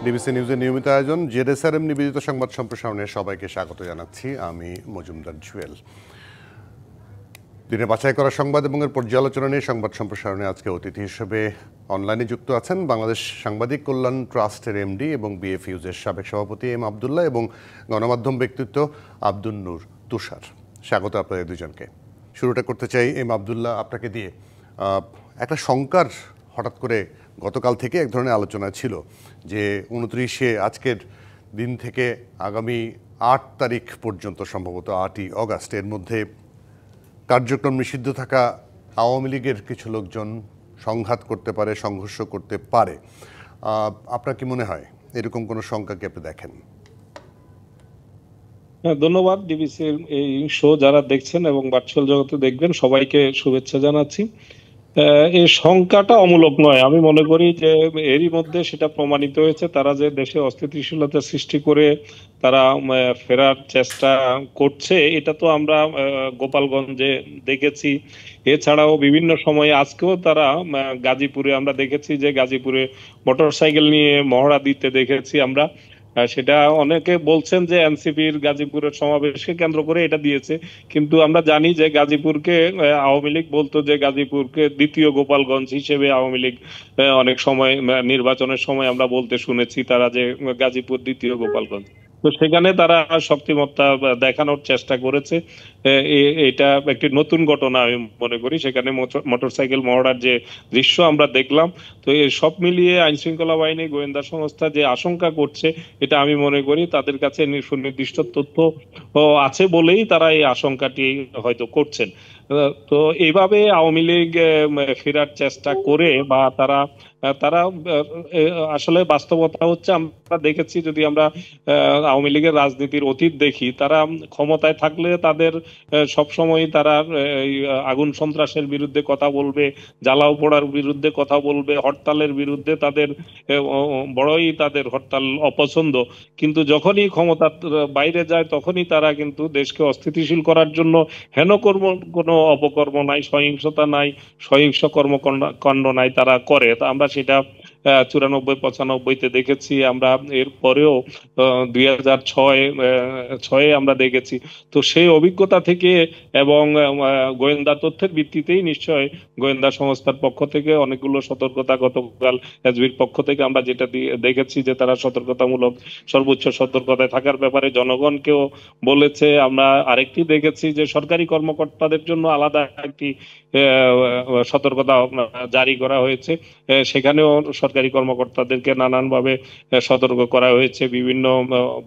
DBC নিউজের নিয়মিত আয়োজন জেডএসআরএম নিবেদিত সংবাদ সম্প্রসারণে সবাইকে স্বাগত জানাচ্ছি। আমি মজুমদার জুয়েল। দিনে বাছাই করা সংবাদ এবং এর পর্যালোচনা নিয়ে সংবাদ সম্প্রসারণে আজকে অতিথি হিসেবে অনলাইনে যুক্ত আছেন বাংলাদেশ সাংবাদিক কল্যাণ ট্রাস্টের এমডি এবং বিএফইউজের সাবেক সভাপতি এম আবদুল্লাহ এবং গণমাধ্যম ব্যক্তিত্ব আব্দুন নূর তুষার। স্বাগত আপনাদের দুজনকে। শুরুটা করতে চাই এম আবদুল্লাহ আপনাকে দিয়ে। একটা শঙ্কার হঠাৎ করে গতকাল থেকে এক ধরনের আলোচনা ছিল যে 29শে আজকের দিন থেকে আগামী 8 তারিখ পর্যন্ত, সম্ভবত 8ই অগাস্ট, এর মধ্যে কার্যক্রম নিষিদ্ধ থাকা আওয়ামী লীগের কিছু লোকজন সংঘাত করতে পারে, সংঘর্ষ করতে পারে। আপনার কি মনে হয় এরকম কোনো শঙ্কা কি আপনি দেখেন? ধন্যবাদ। ডিবিসির এই শো যারা দেখছেন এবং ভার্চুয়াল জগতে দেখবেন সবাইকে শুভেচ্ছা জানাচ্ছি। এই শঙ্কাটা অমূলক নয়। আমি মনে করি যে এরই মধ্যে সেটা প্রমাণিত হয়েছে, তারা যে দেশে অস্থিতিশীলতা সৃষ্টি করে তারা ফেরার চেষ্টা করছে, এটা তো আমরা গোপালগঞ্জে দেখেছি। এছাড়াও বিভিন্ন সময়ে আজকেও তারা গাজীপুরে আমরা দেখেছি যে গাজীপুরে মোটরসাইকেল নিয়ে মহড়া দিতে দেখেছি আমরা। সেটা অনেকে বলছেন যে এনসিপির গাজীপুরের সমাবেশকে কেন্দ্র করে এটা দিয়েছে, কিন্তু আমরা জানি যে গাজীপুরকে আওয়ামী লীগ বলতো যে গাজীপুরকে দ্বিতীয় গোপালগঞ্জ হিসেবে আওয়ামী লীগ অনেক সময় নির্বাচনের সময় আমরা বলতে শুনেছি তারা যে গাজীপুর দ্বিতীয় গোপালগঞ্জ। তো সেখানে তারা শক্তিমত্তা দেখানোর চেষ্টা করেছে। এটা একটি নতুন ঘটনা আমি মনে করি। সেখানে মোটরসাইকেল মহড়ার যে দৃশ্য আমরা দেখলাম, তো এই সব মিলিয়ে আইন শৃঙ্খলা বাহিনী, গোয়েন্দা সংস্থা যে আশঙ্কা করছে, এটা আমি মনে করি তাদের কাছে সুনির্দিষ্ট তথ্য আছে বলেই তারা এই আশঙ্কাটি হয়তো করছেন। তো এইভাবে আওয়ামী লীগ ফেরার চেষ্টা করে বা তারা আসলে বাস্তবতা হচ্ছে, আমরা দেখেছি যদি আমরা আওয়ামী লীগের রাজনীতির অতীত দেখি, তারা ক্ষমতায় থাকলে তাদের সবসময় তারা আগুন সন্ত্রাসের বিরুদ্ধে কথা বলবে, জ্বালাও পোড়ার বিরুদ্ধে কথা বলবে, হরতালের বিরুদ্ধে তাদের বড়ই তাদের হরতাল অপছন্দ। কিন্তু যখনই ক্ষমতার বাইরে যায় তখনই তারা কিন্তু দেশকে অস্থিতিশীল করার জন্য হেন কোনো অপকর্ম নাই, সহিংসতা নাই, সহিংস কর্মকাণ্ড নাই, তারা করে। তা আমরা সেটা 94-95-তে দেখেছি, আমরা এর পরেও 2006-এ আমরা দেখেছি। তো সেই অভিজ্ঞতা থেকে এবং গোয়েন্দা তথ্যের ভিত্তিতেই নিশ্চয় গোয়েন্দা সংস্থার পক্ষ থেকে অনেকগুলো সতর্কতা, গতকাল এসবির পক্ষ থেকে আমরা যেটা দেখেছি যে তারা সতর্কতামূলক সর্বোচ্চ সতর্কতায় থাকার ব্যাপারে জনগণকেও বলেছে। আমরা আরেকটি দেখেছি যে সরকারি কর্মকর্তাদের জন্য আলাদা একটি সতর্কতা জারি করা হয়েছে। সেখানেও সরকারি কর্মকর্তাদেরকে নানানভাবে সতর্ক করা হয়েছে। বিভিন্ন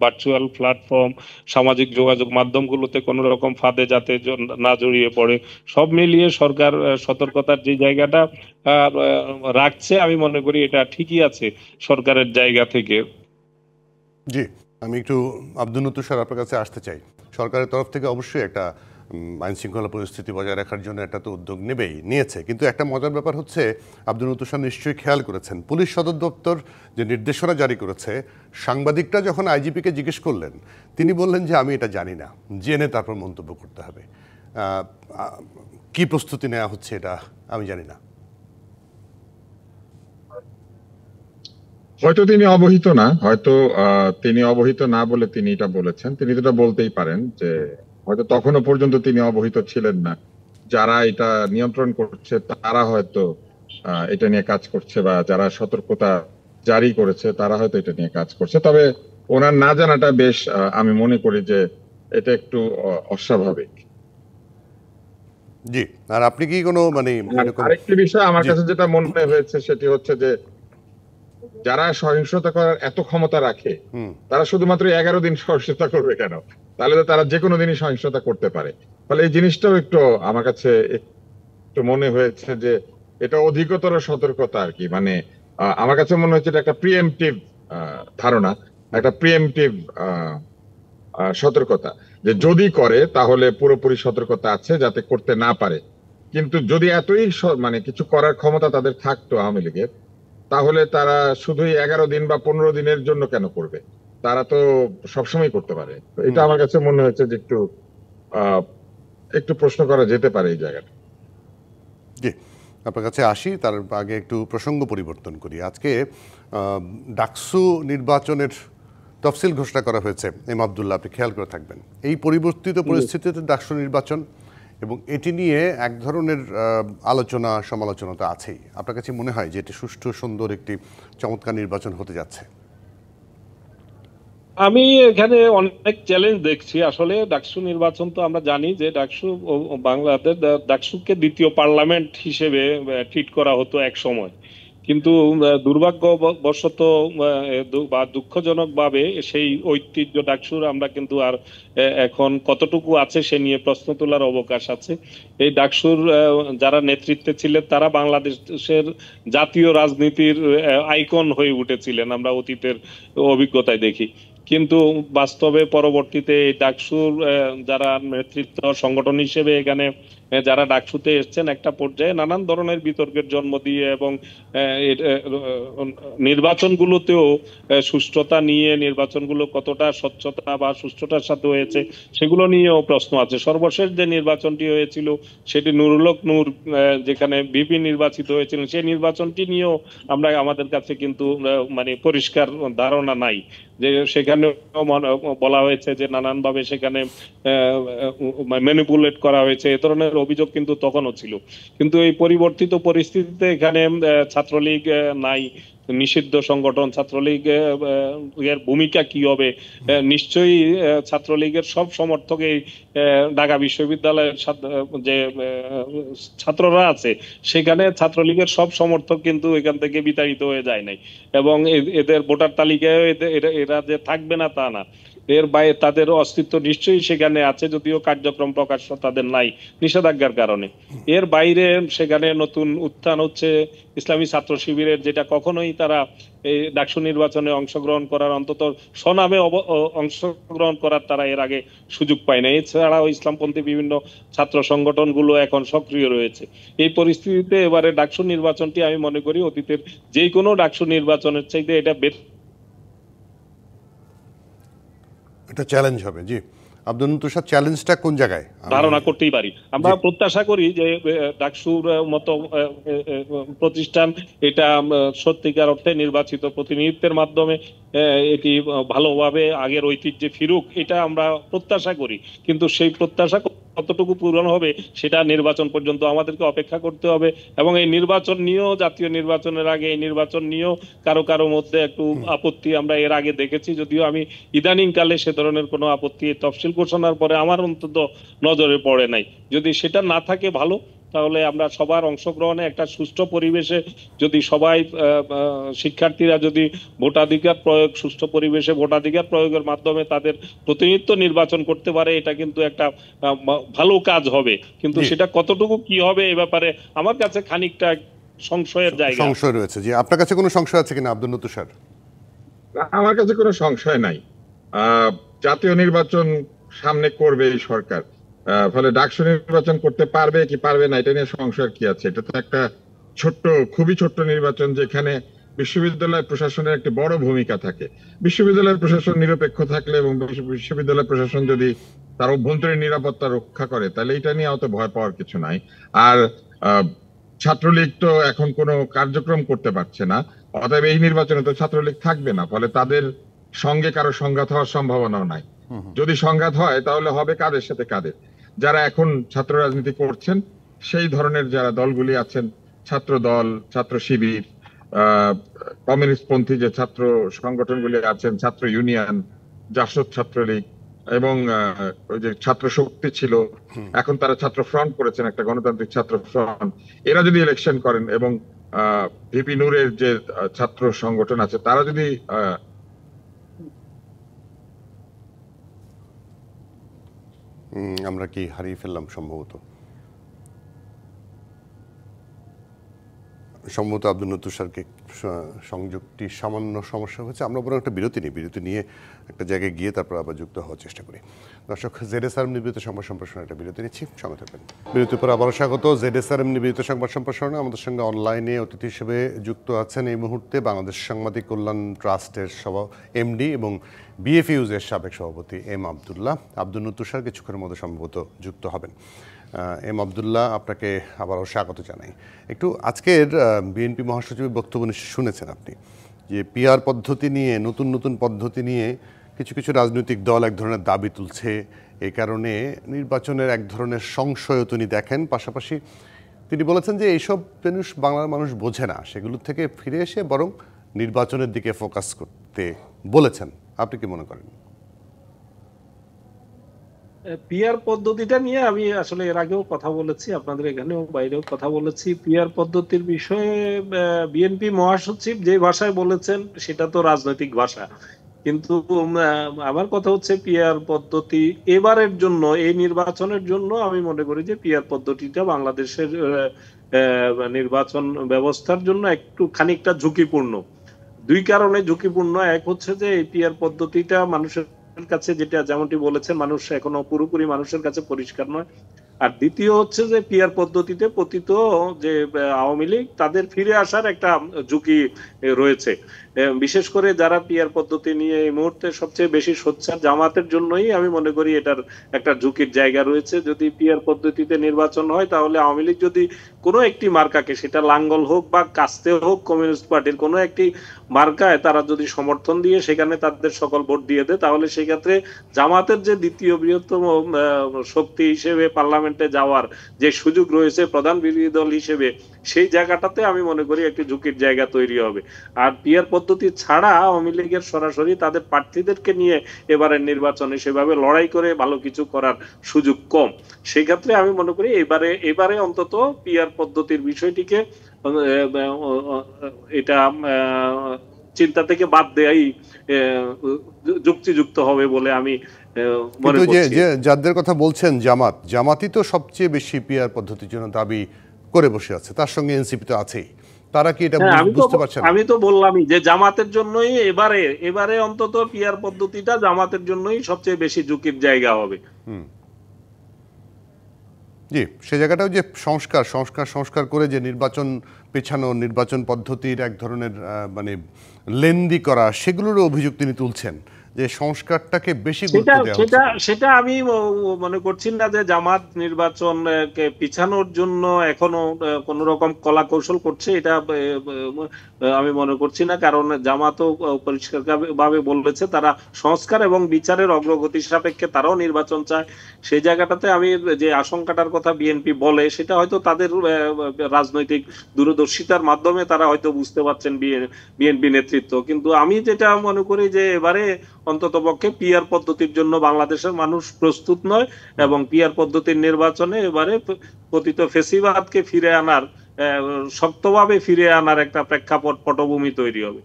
ভার্চুয়াল প্ল্যাটফর্ম, সামাজিক যোগাযোগ মাধ্যমগুলোতে কোনো রকম ফাঁদে যাতে না জড়িয়ে পড়ে। সব মিলিয়ে সরকার সতর্কতার যে জায়গাটা রাখছে, আমি মনে করি এটা ঠিকই আছে সরকারের জায়গা থেকে। জি, আমি একটু আব্দুন নূর তুষার আপনার কাছে আসতে চাই। সরকারের তরফ থেকে অবশ্যই একটা আইন শৃঙ্খলা পরিস্থিতি বজায় রাখার জন্য একটা তো উদ্যোগ নিয়েছে, কিন্তু একটা মজার ব্যাপার হচ্ছে, আব্দুন নূর তুষার নিশ্চয়ই খেয়াল করেছেন, পুলিশ সদর দপ্তর যে নির্দেশনা জারি করেছে, সাংবাদিকরা যখন আইজিপিকে জিজ্ঞেস করলেন, তিনি বললেন যে আমি এটা জানি না, জেনে তারপর মন্তব্য করতে হবে। কি প্রস্তুতি নেওয়া হচ্ছে এটা আমি জানি না। হয়তো তিনি অবহিত না, হয়তো তিনি অবহিত না বলে তিনি এটা বলেছেন। তিনি এটা বলতেই পারেন যে হয়তো তখনও পর্যন্ত তিনি অবহিত ছিলেন না। যারা এটা নিয়ন্ত্রণ করছে তারা হয়তো এটা নিয়ে কাজ করছে, বা যারা সতর্কতা জারি করেছে তারা হয়তো এটা নিয়ে কাজ করছে। তবে ওনার না জানাটা বেশ, আমি মনে করি যে এটা একটু অস্বাভাবিক। জি, আর আপনি কি কোনো আরেকটি বিষয় আমার কাছে যেটা মনে হয়েছে সেটি হচ্ছে যে যারা সহিংসতা করার এত ক্ষমতা রাখে, তারা শুধুমাত্র 11 দিন সহিংসতা করবে কেন? তাহলে তো তারা যে কোনো দিনই সহিংসতা করতে পারে। ফলে এই জিনিসটাও একটু আমার কাছে একটু মনে হয়েছে যে এটা অধিকতর সতর্কতা আর কি। মানে আমার কাছে মনে হচ্ছে এটা একটা প্রিএমটিভ ধারণা, একটা প্রিএমটিভ সতর্কতা, যে যদি করে তাহলে পুরোপুরি সতর্কতা আছে যাতে করতে না পারে। কিন্তু যদি এতই কিছু করার ক্ষমতা তাদের থাকতো আওয়ামী লীগের, তাহলে তারা শুধুই 11 দিন বা 15 দিনের জন্য কেন করবে? তারা তো সবসময় করতে পারে। এটা আমার কাছে মনে হচ্ছে যে একটু প্রশ্ন করা যেতে পারে এই জায়গাটা। জি, আপনার কাছে আসি, তার আগে একটু প্রসঙ্গ পরিবর্তন করি। আজকে ডাকসু নির্বাচনের তফসিল ঘোষণা করা হয়েছে এম আবদুল্লাহ, আপনি খেয়াল করে থাকবেন। এই পরিবর্তিত পরিস্থিতিতে ডাকসু নির্বাচন এবং এটি নিয়ে এক ধরনের আলোচনা সমালোচনা তো আছেই। আপনার কাছে মনে হয় যে এটি সুষ্ঠু সুন্দর একটি চমৎকার নির্বাচন হতে যাচ্ছে? আমি এখানে অনেক চ্যালেঞ্জ দেখছি। আসলে ডাকসু নির্বাচন তো আমরা জানি যে ডাকসু বাংলাদেশ ডাকসুকে দ্বিতীয় পার্লামেন্ট হিসেবে ট্রিট করা হতো এক সময়, কিন্তু দুর্ভাগ্যবশত বা দুঃখজনক ভাবে সেই ঐতিহ্য ডাকসুর আমরা কিন্তু আর এখন কতটুকু আছে সে নিয়ে প্রশ্ন তোলার অবকাশ আছে। এই ডাকসুর যারা নেতৃত্বে ছিলেন তারা বাংলাদেশের জাতীয় রাজনীতির আইকন হয়ে উঠেছিলেন, আমরা অতীতের অভিজ্ঞতায় দেখি। কিন্তু বাস্তবে পরবর্তীতে এই ডাকসুর যারা নেতৃত্ব সংগঠন হিসেবে এখানে যারা ডাকসুতে এসছেন, একটা পর্যায়ে নানান ধরনের বিতর্কের জন্ম দিয়ে এবং নির্বাচনগুলোতেও সুষ্ঠুতা নিয়ে, নির্বাচনগুলো কতটা স্বচ্ছতা বা সুষ্ঠুতার সাথে হয়েছে সেগুলো নিয়েও প্রশ্ন আছে। সর্বশেষ যে নির্বাচনটি হয়েছিল সেটি নুরুল হক নূর যেখানে ভিপি নির্বাচিত হয়েছিলেন, সেই নির্বাচনটি নিয়েও আমরা আমাদের কাছে কিন্তু মানে পরিষ্কার ধারণা নাই। যে সেখানে বলা হয়েছে যে নানানভাবে সেখানে ম্যানিপুলেট করা হয়েছে, এ ধরনের অভিযোগ কিন্তু তখনও ছিল। কিন্তু এই পরিবর্তিত পরিস্থিতিতে এখানে ছাত্রলীগ নাই, নিষিদ্ধ সংগঠন। ছাত্রলীগ এর ভূমিকা কি হবে? নিশ্চয়ই ছাত্রলীগের সব সমর্থক এই ঢাকা বিশ্ববিদ্যালয়ের যে ছাত্ররা আছে সেখানে ছাত্রলীগের সব সমর্থক কিন্তু এখান থেকে বিতাড়িত হয়ে যায় নাই, এবং এদের ভোটার তালিকায় এরা যে থাকবে না তা না, এর বাইরে তাদের অস্তিত্ব নিশ্চয়ই সেখানে আছে, যদিও কার্যক্রম প্রকাশ্য তাদের নাই নিষেধাজ্ঞার কারণে। এর বাইরে সেখানে নতুন উত্থান হচ্ছে ইসলামী ছাত্র শিবিরের, যেটা কখনোই তারা এই ডাকসু নির্বাচনে অংশগ্রহণ করার, অন্তত স্বনামে অংশগ্রহণ করার তারা এর আগে সুযোগ পায় না। এছাড়াও ইসলামপন্থী বিভিন্ন ছাত্র সংগঠনগুলো এখন সক্রিয় রয়েছে। এই পরিস্থিতিতে এবারে ডাকসু নির্বাচনটি আমি মনে করি অতীতের যে কোনো ডাকসু নির্বাচনের চাইতে এটা এটা চ্যালেঞ্জ হবে। জি আব্দুল তুষার, চ্যালেঞ্জটা কোন জায়গায় ধারণা করতেই পারি। আমরা প্রত্যাশা করি যে ডাকসুর মতো প্রতিষ্ঠান এটা সত্যিকার অর্থে নির্বাচিত প্রতিনিধিত্বের মাধ্যমে এটি ভালোভাবে আগের ঐতিহ্যে ফিরুক, এটা আমরা প্রত্যাশা করি। কিন্তু সেই প্রত্যাশা কতটুকু পূরণ হবে সেটা নির্বাচন পর্যন্ত আমাদেরকে অপেক্ষা করতে হবে। এবং এই নির্বাচন নিয়েও, জাতীয় নির্বাচনের আগে এই নির্বাচন নিয়েও কারো মধ্যে একটু আপত্তি আমরা এর আগে দেখেছি, যদিও আমি ইদানিং কালে সে ধরনের কোনো আপত্তি তফসিল ঘোষণার পরে আমার অন্তত নজরে পড়ে নাই। যদি সেটা না থাকে ভালো, তাহলে আমরা সবার অংশগ্রহণে একটা সুষ্ঠু পরিবেশে যদি সবাই শিক্ষার্থীরা যদি ভোটাধিকার প্রয়োগ, সুষ্ঠু পরিবেশে ভোটাধিকার প্রয়োগের মাধ্যমে তাদের প্রতিনিধিত্ব নির্বাচন করতে পারে, এটা কিন্তু একটা ভালো কাজ হবে। কিন্তু সেটা কতটুকু কি হবে এ ব্যাপারে আমার কাছে খানিকটা সংশয়ের জায়গা, সংশয় রয়েছে। যে আপনার কাছে কোনো সংশয় আছে কিনা আব্দুল তুষার? আমার কাছে কোনো সংশয় নাই। জাতীয় নির্বাচন সামনে করবে এই সরকার, ফলে ডাকসু নির্বাচন করতে পারবে কি পারবে না এটা নিয়ে সংশয়ের কি আছে? এটা তো একটা ছোট্ট, খুবই ছোট্ট নির্বাচন, যেখানে বিশ্ববিদ্যালয় প্রশাসনের একটা বড় ভূমিকা থাকে। বিশ্ববিদ্যালয় প্রশাসন নিরপেক্ষ থাকলে এবং বিশ্ববিদ্যালয় প্রশাসন যদি তার অভ্যন্তরীণ নিরাপত্তা রক্ষা করে, তাহলে এটা নিয়ে অত ভয় পাওয়ার কিছু নাই। আর ছাত্রলীগ তো এখন কোনো কার্যক্রম করতে পারছে না, অতএব এই নির্বাচনে তো ছাত্রলীগ থাকবে না, ফলে তাদের সঙ্গে কারো সংঘাত হওয়ার সম্ভাবনাও নাই। যদি সংঘাত হয় তাহলে হবে কাদের সাথে কাদের? যারা এখন ছাত্র রাজনীতি করছেন সেই ধরনের যারা দলগুলি আছেন, ছাত্র দল, ছাত্র শিবির, কমিউনিস্ট পন্থী যে ছাত্র সংগঠনগুলি আছেন, ছাত্র ইউনিয়ন, জাসদ ছাত্রলীগ এবং ওই যে ছাত্র শক্তি ছিল, এখন তারা ছাত্র ফ্রন্ট করেছেন, একটা গণতান্ত্রিক ছাত্র ফ্রন্ট। এরা যদি ইলেকশন করেন এবং ভিপি নূরের যে ছাত্র সংগঠন আছে তারা যদি আমরা কি হারিয়ে ফেললাম? সম্ভবত আব্দুল তুষারকে সংযুক্তি সামান্য সমস্যা হচ্ছে। আমরা বরং একটা বিরতি নিই, বিরতি নিয়ে একটা জায়গায় গিয়ে তারপর আবার যুক্ত হওয়ার চেষ্টা করি। দর্শক, ZSRM নিবেদিত সংবাদ সম্প্রসারণে একটা বিরতি নিচ্ছি, সঙ্গে থাকবেন। বিরতির পর আবারও স্বাগত। ZSRM নিবেদিত সংবাদ সম্প্রসারণে আমাদের সঙ্গে অনলাইনে অতিথি হিসেবে যুক্ত আছেন এই মুহূর্তে বাংলাদেশ সাংবাদিক কল্যাণ ট্রাস্টের MD এবং BFUs এর সাবেক সভাপতি এম আবদুল্লাহ। আব্দুল তুষার কিছুক্ষণের মধ্যে সম্ভবত যুক্ত হবেন। এম আব্দুল্লাহ, আপনাকে আবারও স্বাগত জানাই। একটু আজকের বিএনপি মহাসচিবের বক্তব্য নিশ্চয়ই শুনেছেন আপনি, যে পিআর পদ্ধতি নিয়ে, নতুন নতুন পদ্ধতি নিয়ে কিছু কিছু রাজনৈতিক দল এক ধরনের দাবি তুলছে। এই কারণে নির্বাচনের এক ধরনের সংশয় তিনি দেখেন। পাশাপাশি তিনি বলেছেন যে এইসব জিনিস বাংলার মানুষ বোঝে না, সেগুলো থেকে ফিরে এসে বরং নির্বাচনের দিকে ফোকাস করতে বলেছেন। আপনি কি মনে করেন? পিআর পদ্ধতিটা নিয়ে আমি আসলে এর আগেও কথা বলেছি, আপনাদের এখানেও বাইরেও কথা বলেছি। পিআর পদ্ধতির বিষয়ে বিএনপি মহাসচিব যে ভাষায় বলেছেন সেটা তো রাজনৈতিক ভাষা, কিন্তু আমার কথা হচ্ছে পিআর পদ্ধতি এবারের জন্য, এই নির্বাচনের জন্য আমি মনে করি যে পিআর পদ্ধতিটা বাংলাদেশের নির্বাচন ব্যবস্থার জন্য একটু খানিকটা ঝুঁকিপূর্ণ। দুই কারণে ঝুঁকিপূর্ণ। এক হচ্ছে যে এই পিআর পদ্ধতিটা মানুষের কাছে, যেটা যেমনটি বলেছেন, মানুষ এখনো পুরোপুরি মানুষের কাছে পরিষ্কার নয়। আর দ্বিতীয় হচ্ছে যে পিআর পদ্ধতিতে পতিত যে আওয়ামী লীগ, তাদের ফিরে আসার একটা ঝুঁকি রয়েছে। বিশেষ করে যারা পিআর পদ্ধতি নিয়ে এই মুহূর্তে সবচেয়ে বেশি সোচ্চার, জামাতের জন্যই আমি মনে করি এটার একটা ঝুঁকির জায়গা রয়েছে। যদি পিআর পদ্ধতিতে নির্বাচন হয় তাহলে আওয়ামী লীগ যদি কোনো একটি মার্কাকে, সেটা লাঙ্গল হোক বা কাস্তে হোক, কমিউনিস্ট পার্টির কোনো একটি মার্কায় তারা যদি সমর্থন দিয়ে সেখানে তাদের সকল ভোট দিয়ে দেয়, তাহলে সেক্ষেত্রে জামাতের যে দ্বিতীয় বৃহত্তম শক্তি হিসেবে পার্লামেন্টে যাওয়ার যে সুযোগ রয়েছে প্রধান বিরোধী দল হিসেবে, সেই জায়গাটাতে আমি মনে করি একটি ঝুঁকির জায়গা তৈরি হবে। আর পিআর পদ্ধতি ছাড়া আওয়ামী লীগের সরাসরি তাদের প্রার্থীদেরকে নিয়ে এবারের নির্বাচনে সেভাবে লড়াই করে ভালো কিছু করার সুযোগ কম। সেক্ষেত্রে আমি মনে করি এবারে অন্তত পিআর পদ্ধতির বিষয়টিকে এটা চিন্তা থেকে বাদ দেয়াই যুক্তিযুক্ত হবে বলে আমি মনে করছি। যে যাদের কথা বলছেন, জামাতই তো সবচেয়ে বেশি পিআর পদ্ধতির জন্য দাবি করে বসে আছে, তার সঙ্গে এনসিপি তো আছেই। তারা কি এটা বুঝতে পারছেন? আমি তো বললামই যে জামাতের জন্যই এবারে অন্তত পিআর পদ্ধতিটা জামাতের জন্যই সবচেয়ে বেশি ঝুঁকির জায়গা হবে। জি, সে জায়গাটাও যে সংস্কার করে যে নির্বাচন পেছানো, নির্বাচন পদ্ধতির এক ধরনের মানে লেন্দি করা, সেগুলোর অভিযোগ তিনি তুলছেন, যে সংস্কারটাকে বেশি গুরুত্ব দেওয়া হচ্ছে। সেটা আমি মনে করছি না যে জামাত নির্বাচনকে পিছানোর জন্য এখনো কোন রকম কলা কৌশল করছে, এটা আমি মনে করছি না। কারণ জামাতও পরিষ্কার ভাবে বলেছে তারা সংস্কার এবং বিচারের অগ্রগতি সাপেক্ষে তারাও নির্বাচন চায়। সেই জায়গাটাতে আমি যে আশঙ্কাটার কথা বিএনপি বলে, সেটা হয়তো তাদের রাজনৈতিক দূরদর্শিতার মাধ্যমে তারা হয়তো বুঝতে পারছেন বিএনপি নেতৃত্ব। কিন্তু আমি যেটা মনে করি যে এবারে অন্ততপক্ষে পিআর পদ্ধতির জন্য বাংলাদেশের মানুষ প্রস্তুত নয়, এবং পিআর পদ্ধতির নির্বাচনে এবারে পতিত ফ্যাসিবাদকে ফিরে আনার, শক্তভাবে ফিরে আনার একটা প্রেক্ষাপট, পটভূমি তৈরি হবে।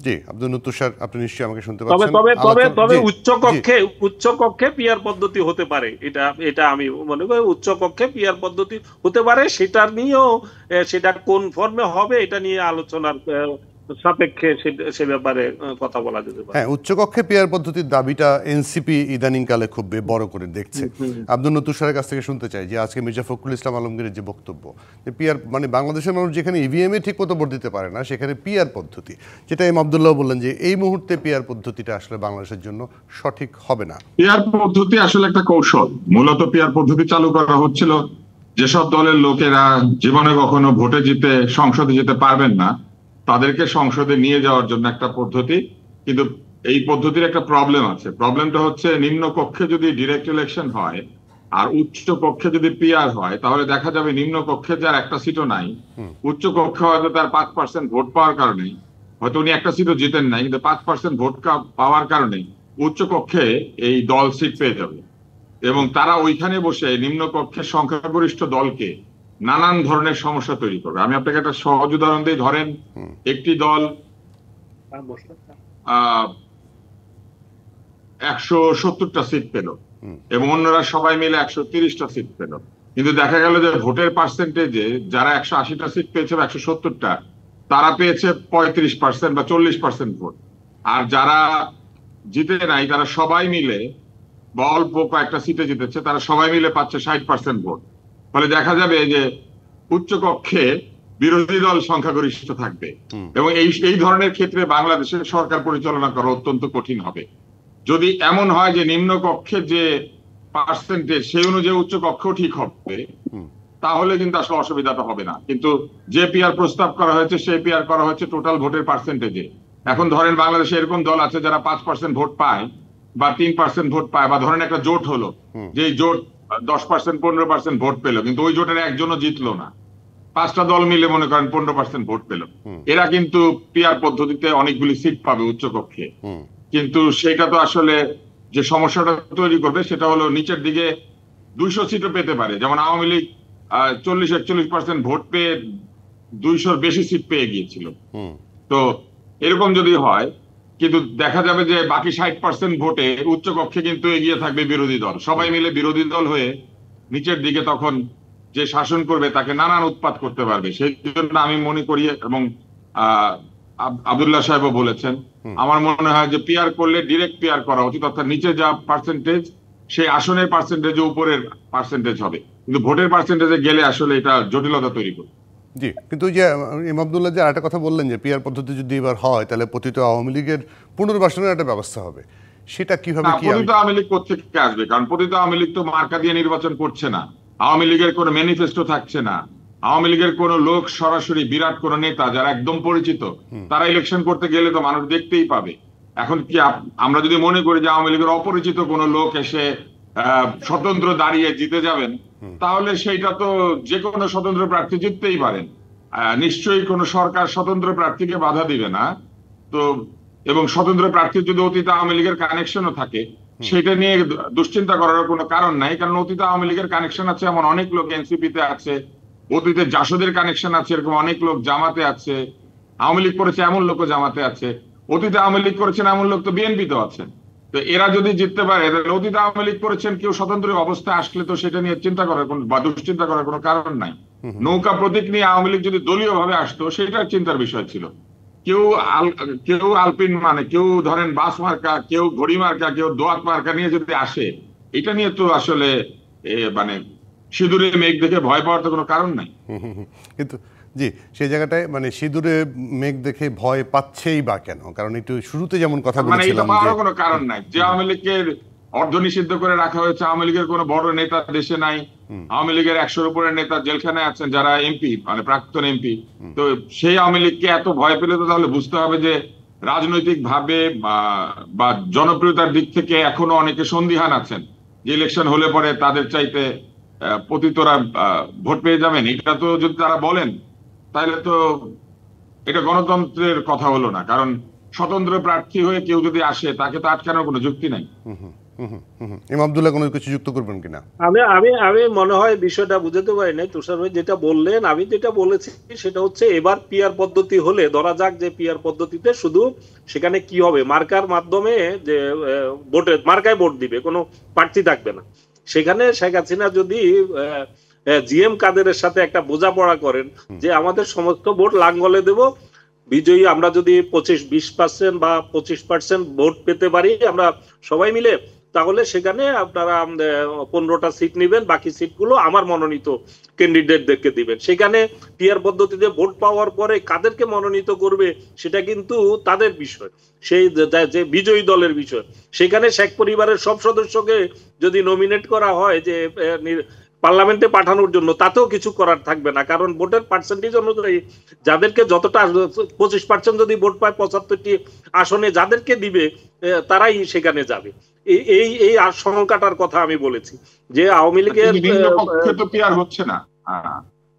জি, আব্দুল তুষার, আপনি নিশ্চয়ই আমাকে শুনতে পাচ্ছেন। তবে উচ্চ কক্ষে পিআর পদ্ধতি হতে পারে, এটা আমি মনে করি উচ্চ কক্ষে পিআর পদ্ধতি হতে পারে। সেটা নিয়েও, সেটা কোন ফর্মে হবে এটা নিয়ে আলোচনার সাপেক্ষে সে ব্যাপারে কথা বলা যেতে পারে। হ্যাঁ, উচ্চকক্ষে পিআর পদ্ধতির দাবিটা এনসিপি ইদানিংকালে খুব বড় করে দেখছে। আব্দুল তুষারের কাছ থেকে শুনতে চাই যে আজকে মির্জা ফখরুল ইসলাম আলমগীরের যে বক্তব্য, যে পিআর মানে বাংলাদেশের মানুষ যেখানে ইভিএম এ ঠিক মতো ভোট দিতে পারে না, সেখানে পিআর পদ্ধতি, যেটা এম আব্দুল্লাহ বললেন যে এই মুহূর্তে পিআর পদ্ধতিটা আসলে বাংলাদেশের জন্য সঠিক হবে না। পিআর পদ্ধতি আসলে একটা কৌশল। মূলত পিআর পদ্ধতি চালু করা হচ্ছিল যেসব দলের লোকেরা জীবনে কখনো ভোটে জিতে সংসদে যেতে পারবেন না, তাদেরকে সংসদে নিয়ে যাওয়ার জন্য একটা পদ্ধতি। কিন্তু এই পদ্ধতির একটা প্রবলেম আছে। প্রবলেমটা হচ্ছে নিম্ন কক্ষে যদি ডিরেক্ট ইলেকশন হয় আর উচ্চ কক্ষে যদি পিআর হয়, তাহলে দেখা যাবে নিম্ন কক্ষে যার একটা সিটও নাই, উচ্চ কক্ষে হয়তো তার 5% ভোট পাওয়ার কারণে, হয়তো উনি একটা সিটও জিতেন নাই, কিন্তু 5% ভোট পাওয়ার কারণে উচ্চ কক্ষে এই দল সিট পেয়ে যাবে, এবং তারা ওইখানে বসে নিম্ন কক্ষের সংখ্যাগরিষ্ঠ দলকে নানান ধরনের সমস্যা তৈরি করবে। আমি আপনাকে একটা সহজ উদাহরণ দিই। ধরেন একটি দল 170টা সিট পেল এবং অন্যরা সবাই মিলে 130টা সিট পেল, কিন্তু দেখা গেল যে ভোটের পার্সেন্টেজে যারা 180টা সিট পেয়েছে 170টা, তারা পেয়েছে 35% বা 40% ভোট, আর যারা জিতে নাই তারা সবাই মিলে, বা অল্প কয়েকটা সিটে জিতেছে, তারা সবাই মিলে পাচ্ছে 60% ভোট। ফলে দেখা যাবে যে উচ্চ কক্ষে বিরোধী দল সংখ্যাগরিষ্ঠ থাকবে, এবং এই ধরনের ক্ষেত্রে বাংলাদেশের সরকার পরিচালনা করা অত্যন্ত কঠিন হবে। যদি এমন হয় যে নিম্ন কক্ষে যে পার্সেন্টেজ সেই অনুযায়ী উচ্চ কক্ষও ঠিক হবে, তাহলে কিন্তু আসলে অসুবিধাটা হবে না। কিন্তু যে পিআর প্রস্তাব করা হয়েছে সেই পিআর করা হয়েছে টোটাল ভোটের পার্সেন্টেজে। এখন ধরেন বাংলাদেশে এরকম দল আছে যারা 5% ভোট পায় বা 3% ভোট পায়, বা ধরেন একটা জোট হলো, যে জোট 10% 15% ভোট পেলো, কিন্তু ওই জোটের একজনও জিতলো না, 5টা দল মিলে মনে করেন 15% ভোট পেল, এরা কিন্তু পিআর পদ্ধতিতে অনেকগুলি সিট পাবে উচ্চকক্ষে। কিন্তু সেটা তো আসলে যে সমস্যাটা তৈরি করবে সেটা হলো নিচের দিকে 200 সিটও পেতে পারে। যেমন আওয়ামী লীগ 40-41% ভোট পেয়ে 200-র বেশি সিট পেয়ে গিয়েছিল। তো এরকম যদি হয়, কিন্তু দেখা যাবে যে বাকি 60% ভোটে উচ্চকক্ষে কিন্তু এগিয়ে থাকবে বিরোধী দল, সবাই মিলে বিরোধী দল হয়ে নিচের দিকে তখন যে শাসন করবে তাকে নানান উৎপাত করতে পারবে। সেই জন্য আমি মনে করি, এবং আব্দুল্লাহ সাহেবও বলেছেন, আমার মনে হয় যে পিআর করলে ডিরেক্ট পিআর করা উচিত, অর্থাৎ নিচে যা পার্সেন্টেজ সেই আসনের পার্সেন্টেজে উপরের পার্সেন্টেজ হবে, কিন্তু ভোটের পার্সেন্টেজে গেলে আসলে এটা জটিলতা তৈরি করবে। জি, কিন্তু যে ইমাম আব্দুল্লাহ যে আরেকটা কথা বললেন যে পিআর পদ্ধতি যদি এবার হয় তাহলে পতিত আওয়ামী লীগের পুনর্বাসনের একটা ব্যবস্থা হবে, সেটা কিভাবে কি? পতিত আওয়ামী লীগ কোত্থেকে আসবে? কারণ পতিত আওয়ামী লীগ তো মার্কা দিয়ে নির্বাচন করছে না, আওয়ামী লীগের কোনো ম্যানিফেস্টো থাকছে না, আওয়ামী লীগের কোন লোক সরাসরি বিরাট কোন নেতা যারা একদম পরিচিত তারা ইলেকশন করতে গেলে তো মানুষ দেখতেই পাবে। এখন কি আমরা যদি মনে করি যে আওয়ামী লীগের অপরিচিত কোন লোক এসে স্বতন্ত্র দাঁড়িয়ে জিতে যাবেন, তাহলে সেইটা তো যে কোনো স্বতন্ত্র প্রার্থী জিততেই পারেন। নিশ্চয়ই কোন সরকার স্বতন্ত্র প্রার্থীকে বাধা দিবে না। তো এবং স্বতন্ত্র প্রার্থীর যদি অতীত আওয়ামী লীগের কানেকশনও থাকে, সেটা নিয়ে দুশ্চিন্তা করার কোনো কারণ নাই। কারণ অতীত আওয়ামী লীগের কানেকশন আছে এমন অনেক লোক এনসিপিতে আছে, অতীতে জাসদের কানেকশন আছে এরকম অনেক লোক জামাতে আছে, আওয়ামী লীগ করেছে এমন লোক জামাতে আছে, অতীতে আওয়ামী লীগ করেছেন এমন লোক তো বিএনপিতেও আছেন। তো এরা যদি জিততে পারে, অতীতে আওয়ামী লীগ করেছেন কেউ স্বতন্ত্র অবস্থায় আসলে তো সেটা নিয়ে চিন্তা করার কোনো বা দুশ্চিন্তা করার কোনো কারণ নাই। নৌকা প্রতীক নিয়ে আওয়ামী লীগ যদি দলীয় ভাবে আসতো সেটার চিন্তার বিষয় ছিল। কেউ আলপিন মানে কেউ ধরেন বাস মার্কা, কেউ ঘড়ি মার্কা, কেউ দোয়াত মার্কা নিয়ে যদি আসে, এটা নিয়ে তো আসলে মানে সিঁদুরে মেঘ দেখে ভয় পাওয়ার তো কোনো কারণ নাই। কিন্তু জি, সেই জায়গাটায় মানে সিঁদুরে মেঘ দেখে ভয় পাচ্ছেই বা কেন? কারণ একটু শুরুতে যেমন কথা বলেছিলাম মানে এটা কোনো কারণ নাই যে আওয়ামী লীগের অর্ধ নিষিদ্ধ করে রাখা হয়েছে, আওয়ামী লীগের কোনো বড় নেতা দেশে নাই, আওয়ামী লীগের 100-র উপরের নেতা জেলখানায় আছেন যারা এমপি মানে প্রাক্তন এমপি। তো সেই আওয়ামী লীগকে এত ভয় পেলে তো তাহলে বুঝতে হবে যে রাজনৈতিক ভাবে বা জনপ্রিয়তার দিক থেকে এখনো অনেকে সন্দিহান আছেন যে ইলেকশন হলে পরে তাদের চাইতে পতিতরা ভোট পেয়ে যাবেন। এটা তো যদি তারা বলেন তাহলে তো এটা গণতন্ত্রের কথা হলো না। কারণ স্বতন্ত্র প্রার্থী হয়ে কেউ যদি আসে তাকে তো আটকানোর কোনো যুক্তি নাই। ইমাম আব্দুল্লাহ কোনো কিছু যুক্ত করবেন কিনা? আমি মনে হয় বিষয়টা বুঝতে পারি নাই তুষার ভাই যেটা বললেন। আমি যেটা বলেছি সেটা হচ্ছে এবার পিআর পদ্ধতি হলে ধরা যাক যে পিআর পদ্ধতিতে শুধু সেখানে কি হবে, মার্কার মাধ্যমে যে ভোটে মার্কায় ভোট দিবে, কোনো প্রার্থী থাকবে না। সেখানে শেখ হাসিনা যদি জিএম কাদেরের সাথে একটা বোঝাপড়া করেন যে আমাদের সমস্ত ভোট লাঙ্গলে দেব, বিজয়ী আমরা যদি 25-20% বা 25% ভোট পেতে পারি আমরা সবাই মিলে, তাহলে সেখানে আপনারা 15টা সিট নেবেন, বাকি সিটগুলো আমার মনোনীত ক্যান্ডিডেটদেরকে দিবেন। সেখানে পিআর পদ্ধতিতে ভোট পাওয়ার পরে কাদেরকে মনোনীত করবে সেটা কিন্তু তাদের বিষয়, সেই যে বিজয়ী দলের বিষয়। সেখানে শেখ পরিবারের সব সদস্যকে যদি নমিনেট করা হয় যে পার্লামেন্টে পাঠানোর জন্য, তাতেও কিছু করার থাকবে না। কারণ ভোটের পার্সেন্টেজ অনুযায়ী যাদেরকে যতটা 25% যদি ভোট পায় 75টি আসনে যাদেরকে দিবে তারাই সেখানে যাবে। এই আশঙ্কাটার কথা আমি বলেছি যে আওয়ামী লীগের পক্ষে তো পিআর হচ্ছে না,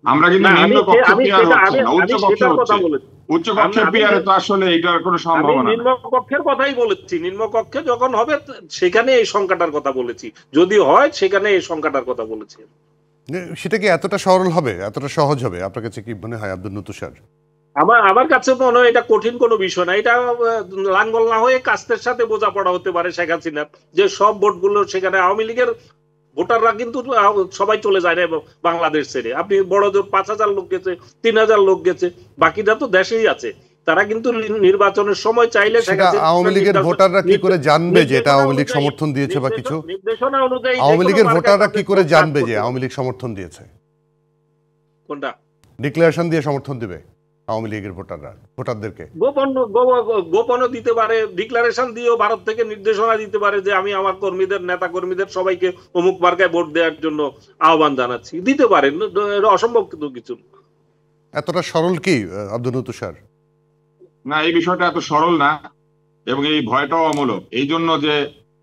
আমরা কিন্তু নিম্ন কক্ষে পিআর হচ্ছে না, উচ্চ কক্ষে হচ্ছে। উচ্চ কক্ষের পিআর তো আসলে এটার কোনো সম্ভাবনা নেই। নিম্ন কক্ষের কথাই বলেছি, নিম্ন কক্ষে যখন হবে সেখানে এই সংখ্যাটার কথা বলেছি, যদি হয় সেখানে এই সংখ্যাটার কথা বলেছি। সেটা কি এতটা সরল হবে, এতটা সহজ হবে আপনার কাছে কি মনে হয় আব্দুল তুষার? আমার কাছে মনে হয় এটা কঠিন কোনো বিষয় না। এটা লাঙ্গল না হয়ে কাস্তের সাথে বোঝাপড়া হতে পারে শেখ হাসিনার, যে সব ভোটগুলো সেখানে আওয়ামী লীগের ভোটাররা কিন্তু সবাই চলে যায় না বাংলাদেশ ছেড়ে। আপনি বড় জোর 5,000 লোক গেছে, 3,000 লোক গেছে, বাকিটা তো দেশেই আছে। তারা কিন্তু নির্বাচনের সময় চাইলে আওয়ামী লীগের ভোটাররা কি করে জানবে যে এটা আওয়ামী লীগ সমর্থন দিয়েছে বা কিছু? নির্দেশনা অনুযায়ী আওয়ামী লীগের ভোটাররা কি করে জানবে যে আওয়ামী লীগ সমর্থন দিয়েছে? কোনটা ডিক্লারেশন দিয়ে সমর্থন দিবে আওয়ামী লীগের ভোটারদেরকে? গোপনও দিতে পারে, ডিক্লারেশন দিয়েও ভারত থেকে নির্দেশনা দিতে পারে যে আমি আমার কর্মীদের, নেতা কর্মীদের সবাইকে অমুক মার্কায় ভোট দেওয়ার জন্য আহ্বান জানাচ্ছি, দিতে পারেন, অসম্ভব কিন্তু কিছু। এতটা সরল কি আব্দুল তুষার? না, এই বিষয়টা এত সরল না, এবং এই ভয়টাও অমূলক। এই জন্য যে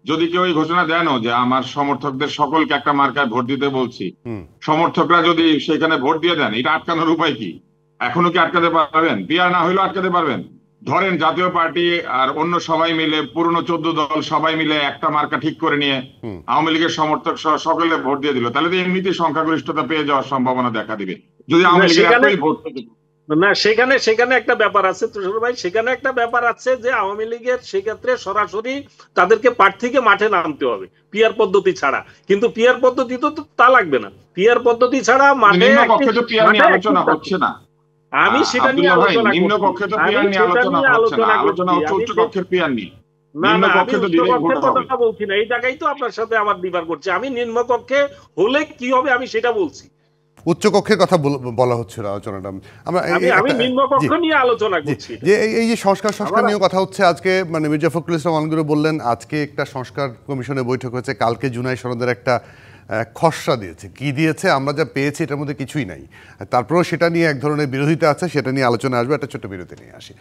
যদি কেউ এই ঘোষণা দেন যে আমার সমর্থকদের সকলকে একটা মার্কায় ভোট দিতে বলছি, সমর্থকরা যদি সেখানে ভোট দিয়ে দেন, এটা আটকানোর উপায় কি? এখনো কি আটকাতে পারবেন? পিয়ার না হইলেও আটকাতে পারবেন? ধরেন জাতীয় পার্টি আর অন্য সবাই মিলে, পুরনো 14 দল সবাই মিলে একটা মার্কা ঠিক করে নিয়ে আওয়ামী লীগের সমর্থক সহ সকলে ভোট দিয়ে দিল, তাহলে তো এমনিতেই সংখ্যাগরিষ্ঠতা পেয়ে যাওয়ার সম্ভাবনা দেখা দিবে। যদি আওয়ামী লীগের ভোট না, সেখানে একটা ব্যাপার আছে তুষার ভাই, সেখানে একটা ব্যাপার আছে যে আওয়ামী লীগের সেক্ষেত্রে সরাসরি তাদেরকে প্রার্থীকে মাঠে নামতে হবে পিয়ার পদ্ধতি ছাড়া, কিন্তু পিয়ার পদ্ধতি তো তা লাগবে না। পিয়ার পদ্ধতি ছাড়া মাঠে আলোচনা হচ্ছে না। আমি সেটা নিয়ে আলোচনা নিম্ন কক্ষে তো পিয়ার নিয়ে আলোচনা হচ্ছে উচ্চ কক্ষের পিয়ার নিয়ে। না, আমি উচ্চ কক্ষের কথা বলছি না, এই জায়গায় তো আপনার সাথে আমার ডিফার করছে। আমি নিম্ন কক্ষে হলে কি হবে আমি সেটা বলছি। উচ্চ কক্ষের কথা বলা হচ্ছিল আলোচনাটা। আমি নিম্ন কক্ষ নিয়ে আলোচনা করছি। যে এই যে সংস্কার নিয়ে কথা হচ্ছে, আজকে মানে মির্জা ফখরুল ইসলাম আলমগীর বললেন আজকে একটা সংস্কার কমিশনের বৈঠক হয়েছে, কালকে জুনাই সনদের একটা খসড়া দিয়েছে। কি দিয়েছে? আমরা যা পেয়েছি এটার মধ্যে কিছুই নাই। তারপরেও সেটা নিয়ে এক ধরনের বিরোধিতা আছে, সেটা নিয়ে আলোচনা আসবে। একটা ছোট্ট বিরতি নিয়ে আসি।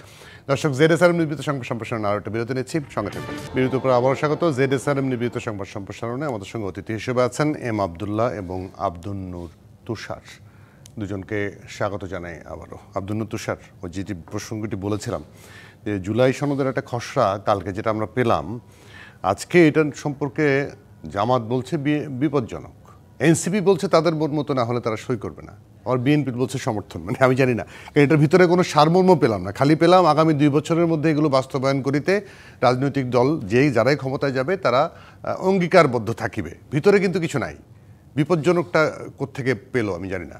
দর্শক, ZSRM নির্বিত সংবাদ সম্প্রসারণে আরও একটা বিরতি নিচ্ছি, সঙ্গে থাকবেন। বিরতির উপর আবারও স্বাগত। ZSRM নির্বিত সংবাদ সম্প্রসারণে আমাদের সঙ্গে অতিথি হিসেবে আছেন এম আবদুল্লাহ এবং আব্দুন নূর তুষার। দুজনকে স্বাগত জানাই আবারও। আব্দুল নূর তুষার, ওই যে প্রসঙ্গটি বলেছিলাম যে জুলাই সনদের একটা খসড়া কালকে যেটা আমরা পেলাম, আজকে এটা সম্পর্কে জামাত বলছে বিপজ্জনক, এনসিপি বলছে তাদের মতো না হলে তারা সই করবে না, আর বিএনপি বলছে সমর্থন। মানে আমি জানি না, এটার ভিতরে কোনো সারমর্ম পেলাম না, খালি পেলাম আগামী 2 বছরের মধ্যে এগুলো বাস্তবায়ন করিতে রাজনৈতিক দল যারাই ক্ষমতায় যাবে তারা অঙ্গীকারবদ্ধ থাকিবে, ভিতরে কিন্তু কিছু নাই। বিপজ্জনকটা কোত্থেকে পেলো আমি জানি না।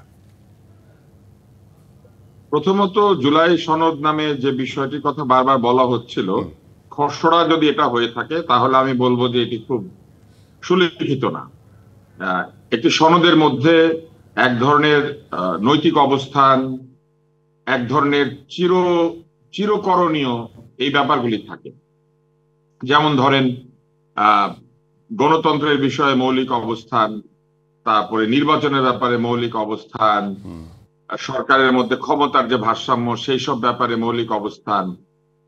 প্রথমত, জুলাই সনদ নামে যে বিষয়টির কথা বারবার বলা হচ্ছিল, খসড়া যদি এটা হয়ে থাকে তাহলে আমি বলবো যে এটি খুব সুলিখিত না। একটি সনদের মধ্যে এক ধরনের নৈতিক অবস্থান, এক ধরনের চিরকরণীয় এই ব্যাপারগুলি থাকে। যেমন ধরেন গণতন্ত্রের বিষয়ে মৌলিক অবস্থান, তারপরে নির্বাচনের ব্যাপারে মৌলিক অবস্থান, সরকারের মধ্যে ক্ষমতার যে ভারসাম্য সেই সব ব্যাপারে মৌলিক অবস্থান,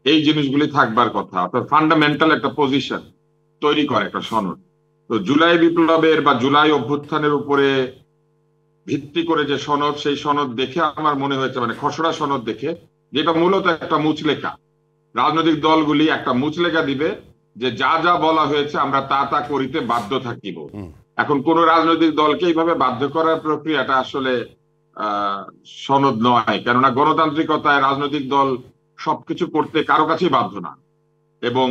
এই জিনিসগুলি থাকবার কথা। অর্থাৎ ফান্ডামেন্টাল একটা পজিশন তৈরি করে একটা সনদ। তো জুলাই বিপ্লবের বা জুলাই অভ্যুত্থানের উপরে ভিত্তি করে যে সনদ, সেই সনদ দেখে আমার মনে হয়েছে, মানে খসড়া সনদ দেখে, যেটা মূলত একটা মুচলেখা। রাজনৈতিক দলগুলি একটা মুচলেখা দিবে যে যা যা বলা হয়েছে আমরা তা করিতে বাধ্য থাকিব। এখন কোন রাজনৈতিক দলকে এইভাবে বাধ্য করার প্রক্রিয়াটা আসলে সনদ নয়, কেননা গণতান্ত্রিকতায় রাজনৈতিক দল সবকিছু করতে কারো কাছেই বাধ্য না, এবং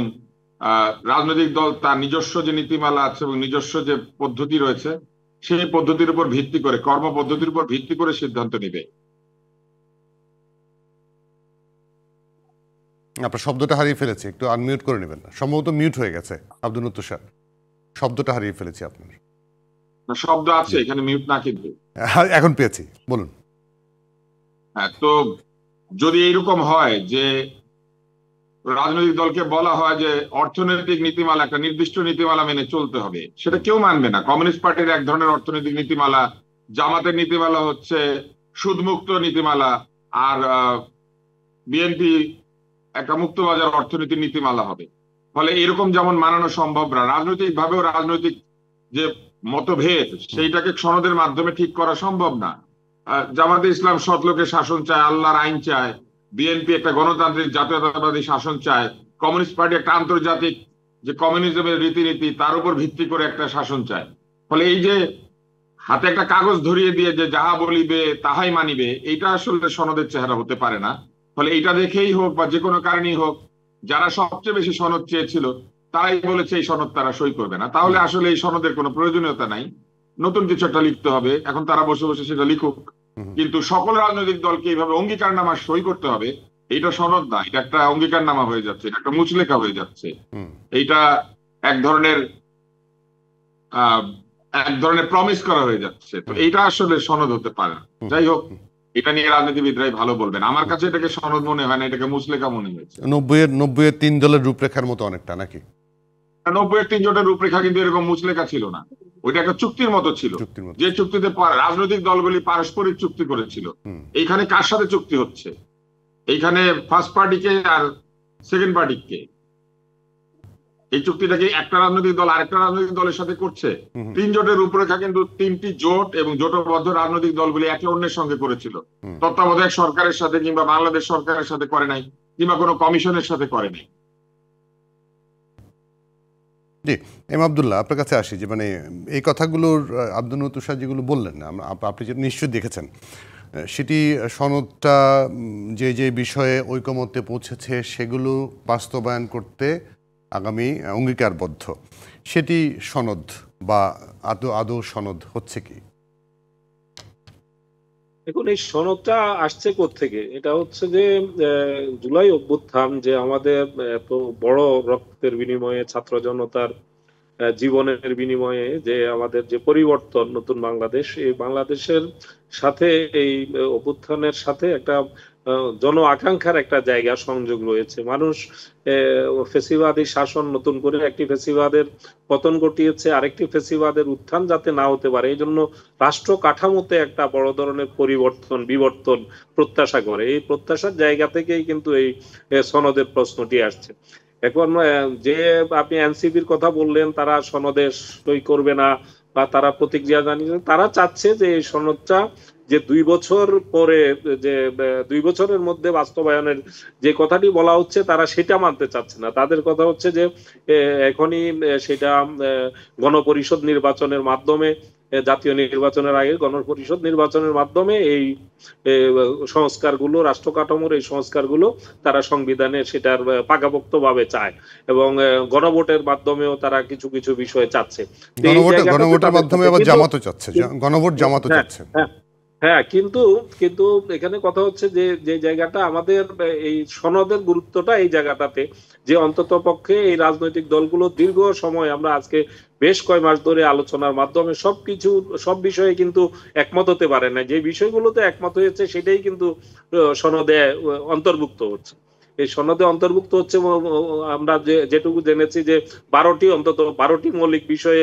রাজনৈতিক দল তার নিজস্ব যে নীতিমালা আছে এবং নিজস্ব যে পদ্ধতি রয়েছে সেই পদ্ধতির উপর ভিত্তি করে, কর্ম পদ্ধতির উপর ভিত্তি করে সিদ্ধান্ত নিবে। আপনার শব্দটা হারিয়ে ফেলেছি, একটু আনমিউট করে নেবেন না, সম্ভবত মিউট হয়ে গেছে আব্দুল নূর তুষার, শব্দটা হারিয়ে ফেলেছি আপনার। শব্দ আছে এখানে, মিউট না কিন্তু। এখন পেয়েছি, বলুন। হ্যাঁ, তো যদি এইরকম হয় যে রাজনৈতিক দলকে বলা হয় যে অর্থনৈতিক নীতিমালা, একটা নির্দিষ্ট নীতিমালা মেনে চলতে হবে, সেটা কেউ মানবে না। কমিউনিস্ট পার্টির এক ধরনের অর্থনৈতিক নীতিমালা, জামাতের নীতিমালা হচ্ছে সুদমুক্ত নীতিমালা, আর বিএনপি একটা মুক্তবাজার অর্থনীতির নীতিমালা হবে। ফলে এরকম যেমন মানানো সম্ভব না, রাজনৈতিক ভাবেও রাজনৈতিক যে মতভেদ সেইটাকে সনদের মাধ্যমে ঠিক করা সম্ভব না। জামাতে ইসলাম সৎ লোকের শাসন চায়, আল্লাহর আইন চায়, বিএনপি একটা গণতান্ত্রিক জাতীয়তাবাদী শাসন চায়, কমিউনিস্ট পার্টি একটা আন্তর্জাতিক যে কমিউনিজমের রীতিনীতি তার উপর ভিত্তি করে একটা শাসন চায়। ফলে এই যে হাতে একটা কাগজ ধরিয়ে দিয়ে যে যাহা বলিবে তাহাই মানিবে, এইটা আসলে সনদের চেহারা হতে পারে না। ফলে এইটা দেখেই হোক বা যে কোনো কারণেই হোক, যারা সবচেয়ে বেশি সনদ চেয়েছিল তারাই বলেছে এই সনদ তারা সই করবে না। তাহলে আসলে এই সনদের কোনো প্রয়োজনীয়তা নাই, নতুন কিছু একটা লিখতে হবে। এখন তারা বসে বসে সেটা লিখুক, কিন্তু সকল রাজনৈতিক দলকে এইভাবে অঙ্গীকারনামা সই করতে হবে, এইটা সনদ না, এটা একটা অঙ্গীকারনামা হয়ে যাচ্ছে, এটা একটা মুচলেখা হয়ে যাচ্ছে। এইটা এক ধরনের প্রমিস করা হয়ে যাচ্ছে। তো এইটা আসলে সনদ হতে পারে না। যাই হোক, এটা নিয়ে রাজনীতিবিদরাই ভালো বলবেন। আমার কাছে এটাকে সনদ মনে হয় না, এটাকে মুসলেকা মনে হয়েছে। 90-এর 3 দলের রূপরেখার মতো অনেকটা নাকি? 90-এর 3 জোটের রূপরেখা কিন্তু এরকম মুসলেকা ছিল না, ওইটা একটা চুক্তির মতো ছিল, চুক্তির মতো। যে চুক্তিতে রাজনৈতিক দলগুলি পারস্পরিক চুক্তি করেছিল। এইখানে কার সাথে চুক্তি হচ্ছে? এইখানে ফার্স্ট পার্টিকে আর সেকেন্ড পার্টিকে, এই চুক্তিটাকে একটা রাজনৈতিক দল আরেকটা রাজনৈতিক দলের সাথে করছে। 3 জোটের রূপরেখা কিন্তু 3টি জোট এবং জোটবদ্ধ রাজনৈতিক দলগুলি একে অন্যের সঙ্গে করেছিল, তত্ত্বাবধায়ক সরকারের সাথে কিংবা বাংলাদেশ সরকারের সাথে করে নাই, কিংবা কোনো কমিশনের সাথে করে নাই। জি, এম আব্দুল্লাহ, আপনার কাছে আসি। যে মানে এই কথাগুলোর আব্দুল তুষার যেগুলো বললেন, আপনি যেটা নিশ্চয়ই দেখেছেন, সেটি সনদটা যে যে বিষয়ে ঐকমত্যে পৌঁছেছে সেগুলো বাস্তবায়ন করতে আগামী অঙ্গীকারবদ্ধ, সেটি সনদ বা আদৌ সনদ হচ্ছে কি? দেখুন, এই সনদটা আসছে কোত্থেকে? এটা হচ্ছে যে জুলাই অভ্যুত্থান, যে আমাদের এত বড় রক্তের বিনিময়ে, ছাত্র জনতার জীবনের বিনিময়ে যে আমাদের যে পরিবর্তন, নতুন বাংলাদেশ, এই বাংলাদেশের সাথে এই অভ্যুত্থানের সাথে একটা জন আকাঙ্ক্ষার একটা জায়গা সংযোগ রয়েছে। মানুষ ফেসিবাদী শাসন, নতুন করে একটি ফেসিবাদের পতন ঘটিয়েছে, আরেকটি ফেসিবাদের উত্থান যাতে না হতে পারে, এই জন্য রাষ্ট্র কাঠামোতে একটা বড় ধরনের পরিবর্তন, বিবর্তন প্রত্যাশা করে। এই প্রত্যাশার জায়গা থেকেই কিন্তু এই সনদের প্রশ্নটি আসছে। এখন যে আপনি এনসিপির কথা বললেন, তারা সনদে সই করবে না বা তারা প্রতিক্রিয়া জানিয়েছে, তারা চাচ্ছে যে এই সনদটা যে 2 বছর পরে, যে 2 বছরের মধ্যে বাস্তবায়নের যে কথাটি বলা হচ্ছে, তারা সেটা মানতে চাচ্ছে না। তাদের কথা হচ্ছে যে এখনই সেটা গণপরিষদ নির্বাচনের মাধ্যমে, জাতীয় নির্বাচনের আগে গণপরিষদ নির্বাচনের মাধ্যমে এই সংস্কারগুলো, রাষ্ট্র কাঠামোর এই সংস্কারগুলো তারা সংবিধানে সেটার পাকাপোক্তভাবে চায়, এবং গণভোটের মাধ্যমেও তারা কিছু কিছু বিষয় চাচ্ছে। গণভোটের মাধ্যমে আবার জামাতও চাচ্ছে, গণভোট জামাতও চাচ্ছে। হ্যাঁ, কিন্তু কিন্তু এখানে কথা হচ্ছে যে যে জায়গাটা আমাদের এই সনদের গুরুত্বটা এই জায়গাটাতে, যে অন্তত পক্ষে এই রাজনৈতিক দলগুলো দীর্ঘ সময়, আমরা আজকে বেশ কয় মাস ধরে আলোচনার মাধ্যমে সব বিষয়ে কিন্তু একমত হতে পারে না। যে বিষয়গুলোতে একমত হয়েছে সেটাই কিন্তু সনদে অন্তর্ভুক্ত হচ্ছে। এই সনদে অন্তর্ভুক্ত হচ্ছে, আমরা যেটুকু জেনেছি যে 12টি মৌলিক বিষয়ে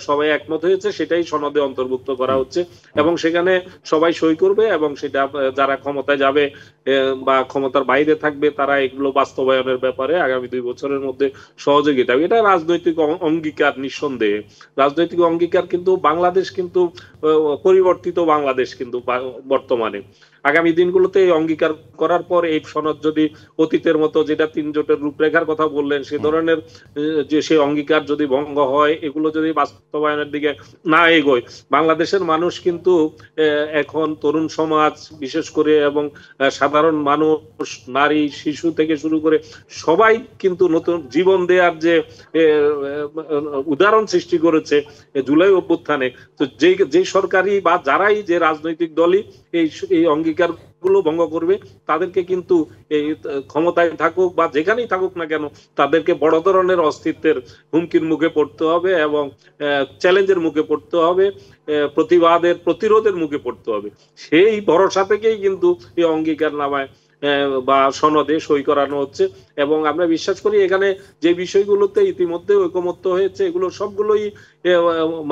সবাই একমত হয়েছে, সেটাই সনদে অন্তর্ভুক্ত করা হচ্ছে, এবং সেখানে সবাই সই করবে, এবং সেটা যারা ক্ষমতায় যাবে বা ক্ষমতার বাইরে থাকবে, তারা এগুলো বাস্তবায়নের ব্যাপারে আগামী 2 বছরের মধ্যে সহযোগিতা। এটা রাজনৈতিক অঙ্গীকার, নিঃসন্দেহে রাজনৈতিক অঙ্গীকার, কিন্তু বাংলাদেশ কিন্তু পরিবর্তিত বাংলাদেশ কিন্তু বর্তমানে। আগামী দিনগুলোতে এই অঙ্গীকার করার পর এই সনদ যদি অতীতের মতো, যেটা 3 জোটের রূপরেখার কথা বললেন, সে ধরনের যে সেই অঙ্গীকার যদি ভঙ্গ হয়, এগুলো যদি বাস্তবায়নের দিকে না এগোয়, বাংলাদেশের মানুষ কিন্তু এখন তরুণ সমাজ বিশেষ করে, এবং সাধারণ মানুষ, নারী, শিশু থেকে শুরু করে সবাই কিন্তু নতুন জীবন দেওয়ার যে উদাহরণ সৃষ্টি করেছে জুলাই অভ্যুত্থানে। তো যে সরকারি বা যারাই, যে রাজনৈতিক দলই এই অঙ্গীকার গুলো ভঙ্গ করবে, তাদেরকে কিন্তু এই ক্ষমতায় থাকুক বা যেখানেই থাকুক না কেন, তাদেরকে বড় ধরনের অস্তিত্বের হুমকির মুখে পড়তে হবে, এবং চ্যালেঞ্জের মুখে পড়তে হবে, প্রতিরোধের মুখে পড়তে হবে। সেই ভরসা থেকেই কিন্তু এই অঙ্গীকার নামায় বা সনদে সই করানো হচ্ছে, এবং আমরা বিশ্বাস করি এখানে যে বিষয়গুলোতে ইতিমধ্যে ঐকমত্য হয়েছে, এগুলো সবগুলোই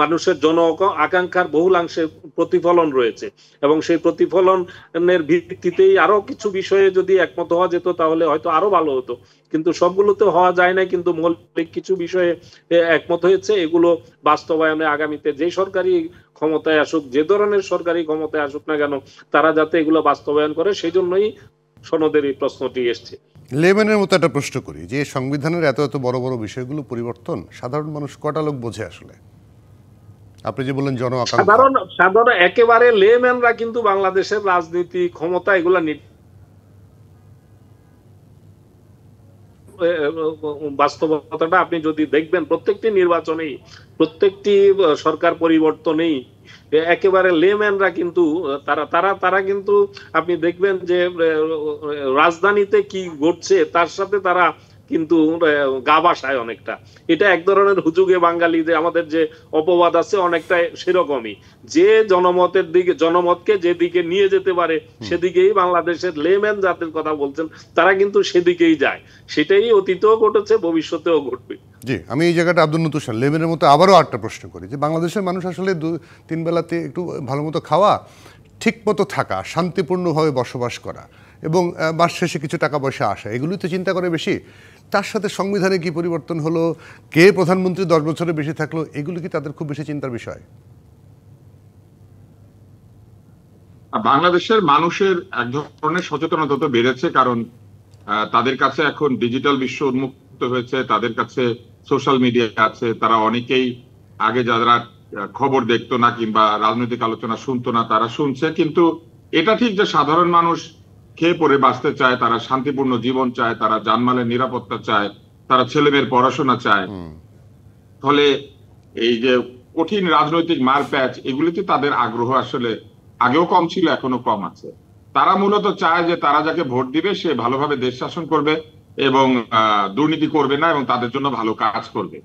মানুষের জন আকাঙ্ক্ষার বহুলাংশে প্রতিফলন রয়েছে, এবং সেই প্রতিফলনের ভিত্তিতেই আরো কিছু বিষয়ে যদি একমত হওয়া যেত তাহলে হয়তো আরো ভালো হতো, কিন্তু সবগুলোতে হওয়া যায় না। কিন্তু মৌলিক কিছু বিষয়ে একমত হয়েছে, এগুলো বাস্তবায়নে আগামীতে যে সরকারি ক্ষমতায় আসুক, যে ধরনের সরকারি ক্ষমতায় আসুক না কেন, তারা যাতে এগুলো বাস্তবায়ন করে, সেই জন্যই সনদের এই প্রশ্নটি এসছে। লেমেনের মতো একটা প্রশ্ন করি, যে সংবিধানের এত এত বড় বড় বিষয়গুলো পরিবর্তন সাধারণ মানুষ কটা লোক বোঝে আসলে? আপনি যে বললেন জন আকাঙ্ক্ষা, সাধারণ একেবারে লেম্যানরা কিন্তু বাংলাদেশের রাজনীতি ক্ষমতা এগুলা বাস্তবতাটা আপনি যদি দেখবেন, প্রত্যেকটি নির্বাচনেই, প্রত্যেকটি সরকার পরিবর্তনেই একেবারে লেম্যানরা কিন্তু তারা কিন্তু আপনি দেখবেন যে রাজধানীতে কি ঘটছে তার সাথে তারা কিন্তু গা ভাসায় অনেকটা। এটা এক ধরনের হুজুগে বাঙালি যে আমাদের যে অপবাদ আছে অনেকটা সেরকমই, যে জনমতের দিকে, জনমতকে যেদিকে নিয়ে যেতে পারে সেদিকেই বাংলাদেশের লেম্যান জাতির কথা বলছেন, তারা কিন্তু সেদিকেই যায়। সেটাই অতীতেও ঘটেছে, ভবিষ্যতেও ঘটবে। জি, আমি এই জায়গাটা আব্দুল নতুন লেমেনের মতো আবারও একটা প্রশ্ন করি যে বাংলাদেশের মানুষ আসলে 2-3 বেলাতে একটু ভালো মতো খাওয়া, ঠিক মতো থাকা, শান্তিপূর্ণভাবে বসবাস করা এবং মাস শেষে কিছু টাকা পয়সা আসা, এগুলোই তো চিন্তা করে বেশি। তার সাথে সংবিধানে কি পরিবর্তন হলো, কে প্রধানমন্ত্রী 10 বছরের বেশি থাকলো, এগুলো কি তাদের খুব বেশি চিন্তার বিষয়? বাংলাদেশের মানুষের এক ধরনের সচেতনতা তো বেড়েছে, কারণ তাদের কাছে এখন ডিজিটাল বিশ্ব উন্মুক্ত হয়েছে, তাদের কাছে সোশ্যাল মিডিয়া আছে। তারা অনেকেই আগে যারা খবর দেখতো না কিংবা রাজনৈতিক আলোচনা শুনতো না, তারা শুনছে। কিন্তু এটা ঠিক যে সাধারণ মানুষ খেয়ে পরে বাঁচতে চায়, তারা শান্তিপূর্ণ জীবন চায়, তারা জানমালের নিরাপত্তা চায়, তারা ছেলেমেয়ের পড়াশোনা চায়। ফলে এই যে কঠিন রাজনৈতিক মারপ্যাচ, এগুলিতে তাদের আগ্রহ আসলে আগেও কম ছিল, এখনো কম আছে। তারা মূলত চায় যে তারা যাকে ভোট দিবে সে ভালোভাবে দেশ শাসন করবে এবং দুর্নীতি করবে না এবং তাদের জন্য ভালো কাজ করবে।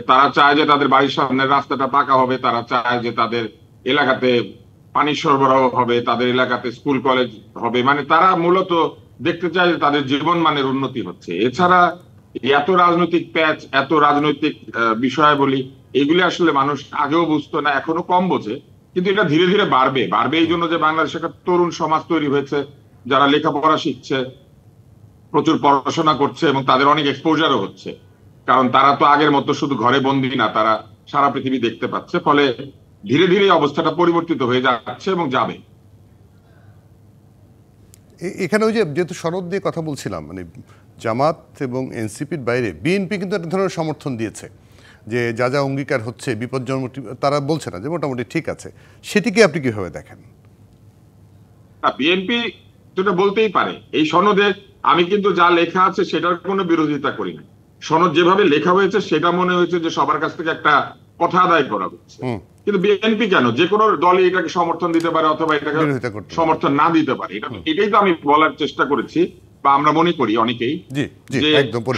তারা চায় যে তাদের বাড়ির সামনের রাস্তাটা পাকা হবে, তারা চায় যে তাদের এলাকাতে পানি সরবরাহ হবে, তাদের এলাকাতে স্কুল কলেজ হবে। মানে তারা মূলত দেখতে চায় যে তাদের জীবন মানের উন্নতি হচ্ছে। এছাড়া এত রাজনৈতিক প্যাচ, এত রাজনৈতিক বিষয়াবলী, এগুলি আসলে মানুষ আগেও বুঝতো না, এখনো কম বোঝে। কিন্তু এটা ধীরে ধীরে বাড়বে এই জন্য যে বাংলাদেশে একটা তরুণ সমাজ তৈরি হয়েছে, যারা লেখাপড়া শিখছে, প্রচুর পড়াশোনা করছে এবং তাদের অনেক এক্সপোজারও হচ্ছে। কারণ তারা তো আগের মতো শুধু ঘরে বন্দি না, তারা সারা পৃথিবী দেখতে পাচ্ছে। ফলে ধীরে ধীরে অবস্থাটা পরিবর্তিত হয়ে যাচ্ছে এবং যাবে। এখানে ওই যে যেহেতু সনদ দিয়ে কথা বলছিলাম, মানে জামাত এবং এনসিপির বাইরে বিএনপি কিন্তু একটা ধরনের সমর্থন দিয়েছে যে যা যা অঙ্গীকার হচ্ছে বিপজ্জনক, তারা বলছে না যে মোটামুটি ঠিক আছে। সেটিকে আপনি কিভাবে দেখেন? বিএনপি যেটা বলতেই পারে এই সনদে, আমি কিন্তু যা লেখা আছে সেটার কোনো বিরোধিতা করি না। সনদ যেভাবে লেখা হয়েছে সেটা মনে হয়েছে যে সবার কাছ থেকে একটা কথা আদায় করা হচ্ছে। কিন্তু বিএনপি কেন, যে কোনো দলই এটাকে সমর্থন দিতে পারে অথবা এটাকে সমর্থন না দিতে পারে। এটাই তো আমি বলার চেষ্টা করেছি, বা আমরা মনে করি অনেকেই, যে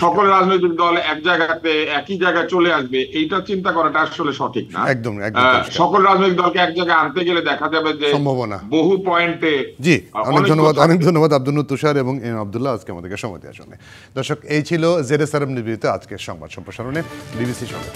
সকল রাজনৈতিক দল এক জায়গাতে একই জায়গায় চলে আসবে, এইটা চিন্তা করাটা আসলে সঠিক না। সকল রাজনৈতিক দলকে এক জায়গায় আনতে গেলে দেখা যাবে যে সম্ভাবনা বহু পয়েন্টে। জি, অনেক ধন্যবাদ আব্দুল তুষার এবং এম আব্দুল্লাহ আজকে আমাদেরকে সময় দেওয়ার জন্য। দর্শক, এই ছিল জেডএসআরএম নিবেদিত আজকের সংবাদ সম্প্রসারণে। বিবিসি সঙ্গে।